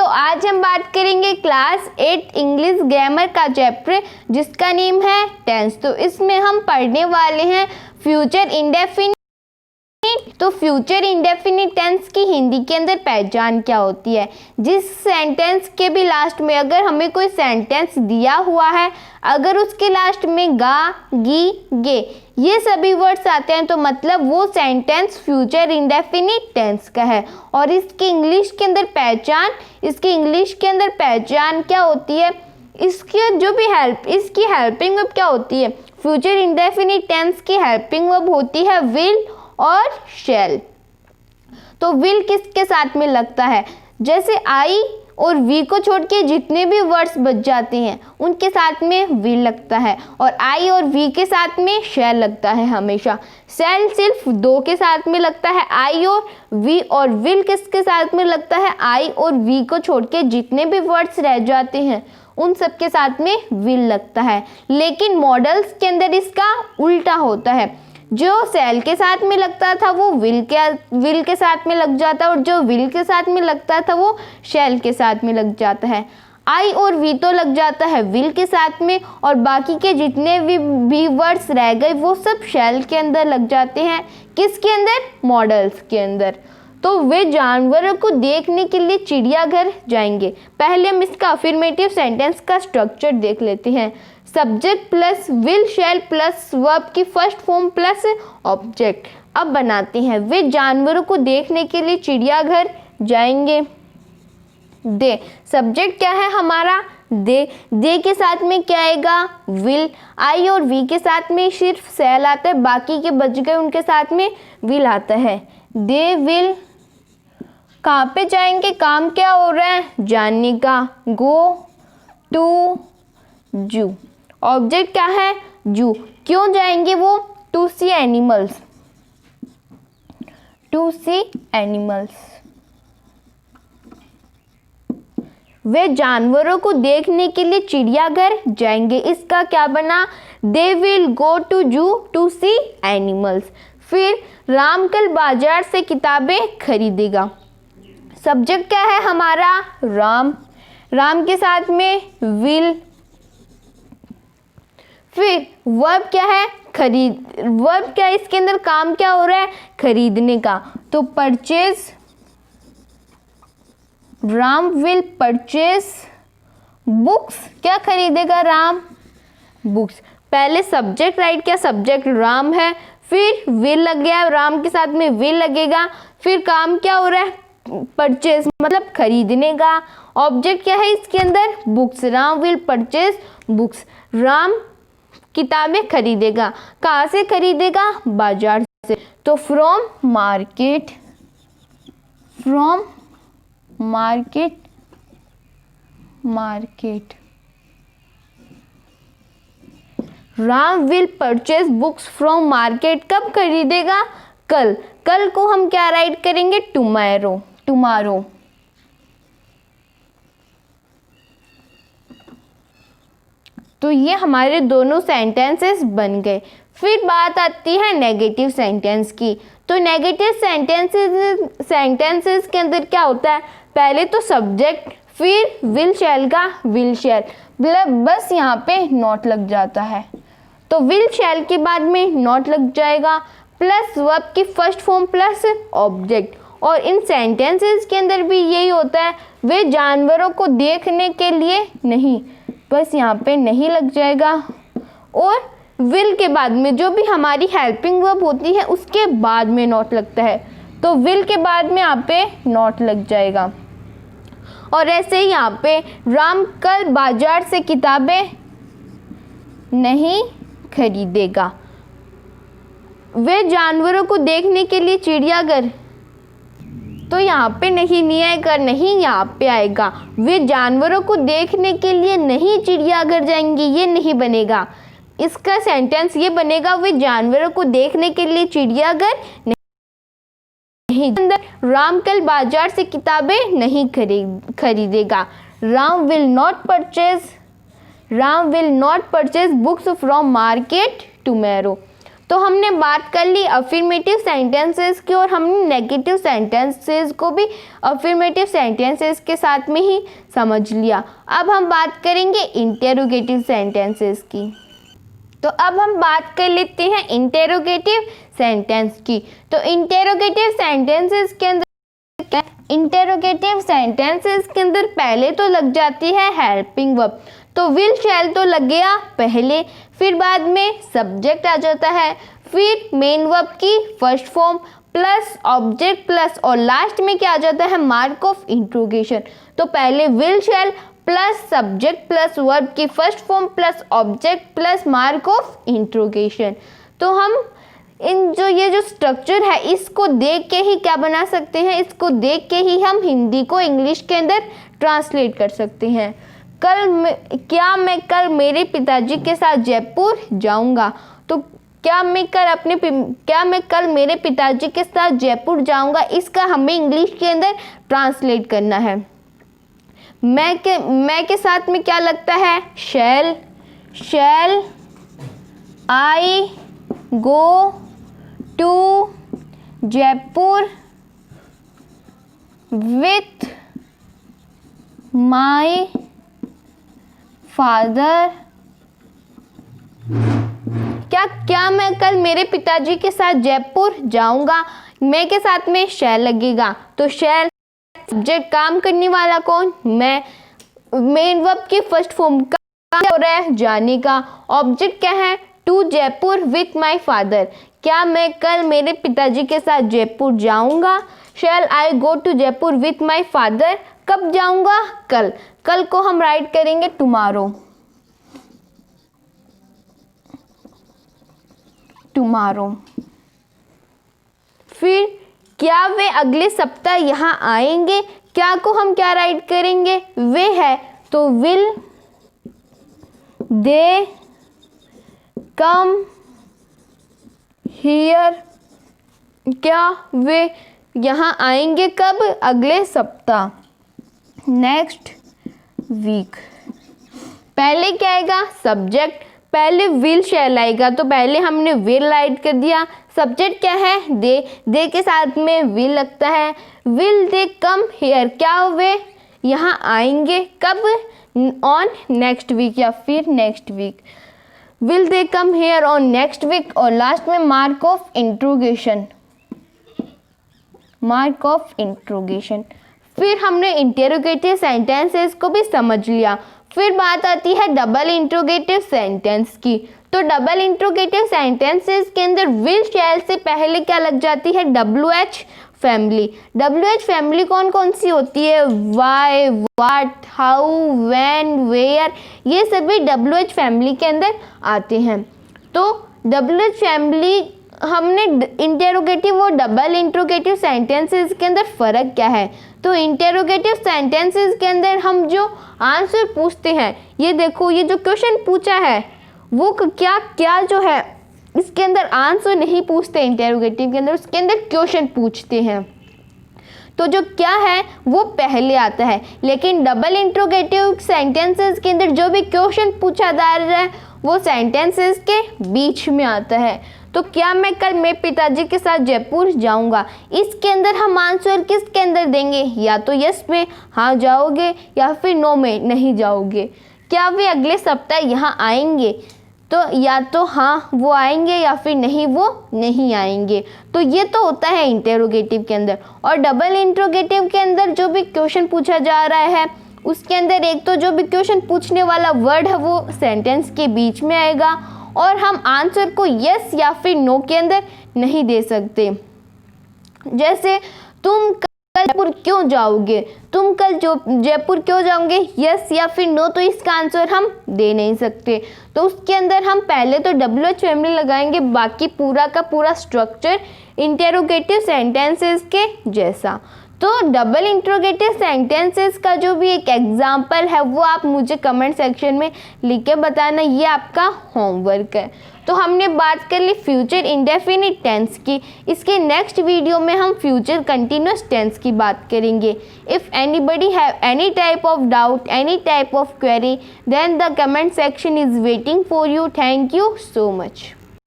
आज हम बात करेंगे क्लास 8 इंग्लिश ग्रामर का चैप्टर जिसका नेम है टेंस। तो इसमें हम पढ़ने वाले हैं फ्यूचर इंडेफिनिट। तो फ्यूचर इंडेफिनिट टेंस की हिंदी के अंदर पहचान क्या होती है। जिस सेंटेंस के भी लास्ट में अगर हमें कोई सेंटेंस दिया हुआ है, अगर उसके लास्ट में गा, गी, गे ये सभी वर्ड्स आते हैं तो मतलब वो सेंटेंस फ्यूचर इंडेफिनिट टेंस का है। और इसकी इंग्लिश के अंदर पहचान क्या होती है, इसकी जो भी इसकी हेल्पिंग वर्ब क्या होती है। फ्यूचर इंडेफिनिट टेंस की हेल्पिंग वर्ब होती है विल और शैल। तो विल किसके साथ में लगता है, जैसे आई और वी को छोड़ के जितने भी वर्ड्स बच जाते हैं उनके साथ में विल लगता है, और आई और वी के साथ में शैल लगता है हमेशा। शैल सिर्फ दो के साथ में लगता है, आई और वी, और विल किसके साथ में लगता है, आई और वी को छोड़ के जितने भी वर्ड्स रह जाते हैं उन सब के साथ में विल लगता है। लेकिन मॉडल्स के अंदर इसका उल्टा होता है, जो सेल के साथ में लगता था वो विल के साथ में लग जाता है, और जो विल के साथ में लगता था वो शैल के साथ में लग जाता है। आई और वी तो लग जाता है विल के साथ में, और बाकी के जितने भी वर्ड्स रह गए वो सब शैल के अंदर लग जाते हैं। किसके अंदर, मॉडल्स के अंदर। तो वे जानवरों को देखने के लिए चिड़ियाघर जाएंगे। पहले हम इसका अफर्मेटिव सेंटेंस का स्ट्रक्चर देख लेते हैं। Subject plus will shall plus verb की फर्स्ट फॉर्म प्लस ऑब्जेक्ट। अब बनाते हैं, वे जानवरों को देखने के लिए चिड़ियाघर जाएंगे। दे, सब्जेक्ट क्या है हमारा, दे के साथ में क्या आएगा, विल। आई और वी के साथ में सिर्फ शैल आता है, बाकी के बच गए उनके साथ में विल आता है। दे विल, कहाँ पे जाएंगे, काम क्या हो रहा है, जानने का। गो टू जू, ऑब्जेक्ट क्या है, जू। क्यों जाएंगे वो, to see animals, to see animals. वे जानवरों को देखने के लिए चिड़ियाघर जाएंगे। इसका क्या बना, दे विल गो टू जू टू सी एनिमल्स। फिर राम कल बाजार से किताबें खरीदेगा। सब्जेक्ट क्या है हमारा, राम, राम के साथ में विल। फिर वर्ब क्या है, खरीद। वर्ब क्या है, इसके अंदर काम क्या हो रहा है, खरीदने का। तो purchase, Ram will purchase books. क्या खरीदेगा राम, बुक्स। पहले सब्जेक्ट राइट, क्या सब्जेक्ट राम है, फिर विल लग गया, राम के साथ में विल लगेगा। फिर काम क्या हो रहा है, परचेज मतलब खरीदने का। ऑब्जेक्ट क्या है इसके अंदर, books. Ram will purchase books, Ram किताबें खरीदेगा। कहाँ से खरीदेगा, बाजार से। तो from market, from market, market. Ram will purchase books from market. कब खरीदेगा, कल। कल को हम क्या राइट करेंगे, टुमारो, टुमारो। तो ये हमारे दोनों सेंटेंसेस बन गए। फिर बात आती है नेगेटिव सेंटेंस की। तो नेगेटिव सेंटेंसेस के अंदर क्या होता है, पहले तो सब्जेक्ट, फिर विल शैल का विल शैल, बस यहाँ पे नॉट लग जाता है। तो विल शैल के बाद में नॉट लग जाएगा, प्लस वर्ब की फर्स्ट फॉर्म प्लस ऑब्जेक्ट। और इन सेंटेंसेस के अंदर भी यही होता है, वे जानवरों को देखने के लिए नहीं, बस यहाँ पे नहीं लग जाएगा। और विल के बाद में जो भी हमारी हेल्पिंग वर्ब होती है उसके बाद में नॉट लगता है, तो विल के बाद में यहाँ पे नॉट लग जाएगा। और ऐसे ही यहाँ पे राम कल बाजार से किताबें नहीं खरीदेगा। वे जानवरों को देखने के लिए चिड़ियाघर, तो यहाँ पे नहीं आएगा, नहीं यहाँ पे आएगा। वे जानवरों को देखने के लिए नहीं चिड़ियाघर जाएंगे, ये नहीं बनेगा। इसका सेंटेंस ये बनेगा, वे जानवरों को देखने के लिए चिड़ियाघर नहीं। राम कल बाजार से किताबें नहीं खरीदेगा। Ram will not purchase, Ram will not purchase books from market tomorrow. तो हमने बात कर ली अफर्मेटिव सेंटेंसेस की और हमने नेगेटिव सेंटेंसेस को भी अफर्मेटिव सेंटेंसेस के साथ में ही समझ लिया। अब हम बात करेंगे इंटेरोगेटिव सेंटेंसेस की। तो अब हम बात कर लेते हैं इंटेरोगेटिव सेंटेंस की। तो इंटेरोगेटिव सेंटेंसेस के अंदर पहले तो लग जाती है हेल्पिंग वर्ब। तो विल शैल तो लगेगा पहले, फिर बाद में सब्जेक्ट आ जाता है, फिर मेन वर्ब की first form plus object plus और लास्ट में क्या आ जाता है मार्क ऑफ इंट्रोगेशन। तो पहले will shall plus subject plus verb की first form plus object plus mark of interrogation. तो हम ये जो स्ट्रक्चर है इसको देख के ही क्या बना सकते हैं, इसको देख के ही हम हिंदी को इंग्लिश के अंदर ट्रांसलेट कर सकते हैं। क्या मैं कल मेरे पिताजी के साथ जयपुर जाऊंगा। तो क्या मैं कल मेरे पिताजी के साथ जयपुर जाऊंगा, इसका हमें इंग्लिश के अंदर ट्रांसलेट करना है। मैं के साथ में क्या लगता है shall I go to Jaipur with my father. क्या मैं कल मेरे पिताजी के साथ जयपुर जाऊंगा। मैं के साथ में शैल लगेगा, तो शैल सब्जेक्ट काम करने वाला कौन, मैं, मेन वर्ब की फर्स्ट फॉर्म का हो रहा है जाने का, ऑब्जेक्ट क्या है to Jaipur with my father. क्या मैं कल मेरे पिताजी के साथ जयपुर जाऊंगा। Shall I go to Jaipur with my father, कब जाऊंगा कल को हम राइट करेंगे टुमारो। फिर क्या वे अगले सप्ताह यहाँ आएंगे, क्या को हम क्या राइट करेंगे वे है, तो विल दे कम हियर। क्या वे यहाँ आएंगे कब, अगले सप्ताह, नेक्स्ट वीक। पहले क्या आएगा सब्जेक्ट, पहले विल शैल आएगा, तो पहले हमने विल राइट कर दिया। सब्जेक्ट क्या है दे के साथ में विल लगता है। विल दे कम हियर, क्या वे यहाँ आएंगे कब, ऑन नेक्स्ट वीक या फिर next week. Will they come here on next week और लास्ट में मार्क ऑफ इंट्रोगेशन। फिर हमने इंटेरोगेटिव सेंटेंसेस को भी समझ लिया। फिर बात आती है डबल इंट्रोगेटिव सेंटेंस की। तो डबल इंट्रोगेटिव सेंटेंसेस के अंदर विल शैल से पहले क्या लग जाती है WH फैमिली। WH फैमिली कौन कौन सी होती है, why, what, how, when, where, ये सभी WH फैमिली के अंदर आते हैं। तो WH फैमिली हमने इंटेरोगेटिव और डबल इंट्रोगेटिव सेंटेंसेस के अंदर फ़र्क क्या है। तो इंटेरोगेटिव सेंटेंसेस के अंदर हम जो आंसर पूछते हैं, ये देखो ये जो क्वेश्चन पूछा है वो क्या जो है इसके अंदर आंसर नहीं पूछते इंटेरोगेटिव के अंदर, उसके अंदर क्वेश्चन पूछते हैं। तो जो क्या है वो पहले आता है, लेकिन डबल इंट्रोगेटिव सेंटेंसेस के अंदर जो भी क्वेश्चन पूछा जा रहा है वो सेंटेंसेस के बीच में आता है। तो क्या मैं कल मेरे पिताजी के साथ जयपुर जाऊंगा, इसके अंदर हम आंसर किसके अंदर देंगे, या तो यस में हाँ जाओगे या फिर नो में नहीं जाओगे। क्या वे अगले सप्ताह यहाँ आएंगे, तो या तो हाँ वो आएंगे या फिर नहीं वो नहीं आएंगे। तो ये तो होता है इंटेरोगेटिव के अंदर। और डबल इंट्रोगेटिव के अंदर जो भी क्वेश्चन पूछा जा रहा है उसके अंदर एक तो जो भी क्वेश्चन पूछने वाला वर्ड है वो सेंटेंस के बीच में आएगा और हम आंसर को यस या फिर नो के अंदर नहीं दे सकते। जैसे तुम कल जयपुर क्यों जाओगे, तुम कल जयपुर क्यों जाओगे, यस या फिर नो, तो इसका आंसर हम दे नहीं सकते। तो उसके अंदर हम पहले तो WH फैमिली लगाएंगे, बाकी पूरा का पूरा स्ट्रक्चर इंटेरोगेटिव सेंटेंसेस के जैसा। तो डबल इंट्रोगेटिव सेंटेंसेस का जो भी एक एग्जाम्पल है वो आप मुझे कमेंट सेक्शन में लिख के बताना, ये आपका होमवर्क है। तो हमने बात कर ली फ्यूचर इंडेफिनिट टेंस की। इसके नेक्स्ट वीडियो में हम फ्यूचर कंटिन्यूस टेंस की बात करेंगे। If anybody have any type of doubt, any type of query, then the comment section is waiting for you. Thank you so much.